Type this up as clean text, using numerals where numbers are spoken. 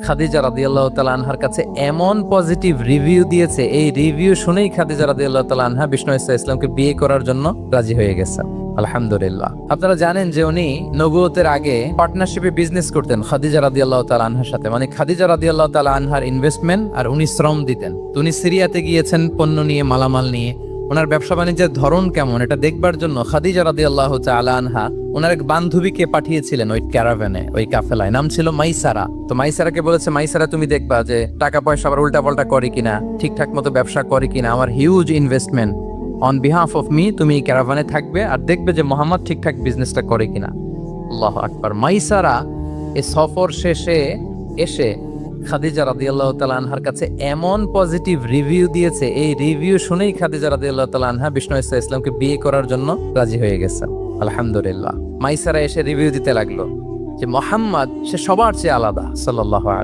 খাদিজা রাদিয়াল্লাহু তাআলা আনহার কাছে এমন পজিটিভ রিভিউ দিয়েছে, এই রিভিউ শুনেই খাদিজা রাদিয়াল্লাহু তাআলা আনহা বিষ্ণু ইসলামকে বিয়ে করার জন্য রাজি হয়ে গেছেন। আলহামদুলিল্লাহ। আপনারা জানেন যে উনি নবুয়তের আগে পার্টনারশিপে বিজনেস করতেন খাদিজা রাদিয়াল্লাহু তাআলা আনহার সাথে, মানে খাদিজা রাদিয়াল্লাহু তাআলা আনহার ইনভেস্টমেন্ট আর উনি শ্রম দিতেন। তো উনি সিরিয়াতে গিয়েছেন পণ্য নিয়ে, মালামাল নিয়ে। ওনার ব্যবসা বাণিজ্যের ধরন কেমন এটা দেখবার জন্য খাদিজা রাদিয়াল্লাহু তাআলা আনহা ওনার এক বান্ধবীকে পাঠিয়েছিলেন ওই ক্যারাভ্যানে, ওই কাফেলায়। নাম ছিল মাইসারা। তো মাইসারাকে বলেছে, মাইসারা তুমি দেখবা যে টাকা পয়সা আবার উল্টা পাল্টা করে কিনা, ঠিকঠাক মতো ব্যবসা করে কিনা, আমার huge investment on behalf of me, তুমি এই ক্যারাভানে থাকবে আর দেখবে যে মোহাম্মদ ঠিকঠাক বিজনেসটা করে কিনা। আল্লাহু আকবার। মাইসারা এই সফর শেষে এসে খাদিজা রাদিয়াল্লাহু তাআলা আনহার কাছে এমন পজিটিভ রিভিউ দিয়েছে, এই রিভিউ শুনেই খাদিজা রাদিয়াল্লাহু তাআলা আনহা বিষ্ণু ইসলামকে বিয়ে করার জন্য রাজি হয়ে গেছেন। আলহামদুলিল্লাহ। মাইসারা এসে রিভিউ দিতে লাগলো যে মোহাম্মদ সে সবার চেয়ে আলাদা সাল্লাল্লাহু আলাইহি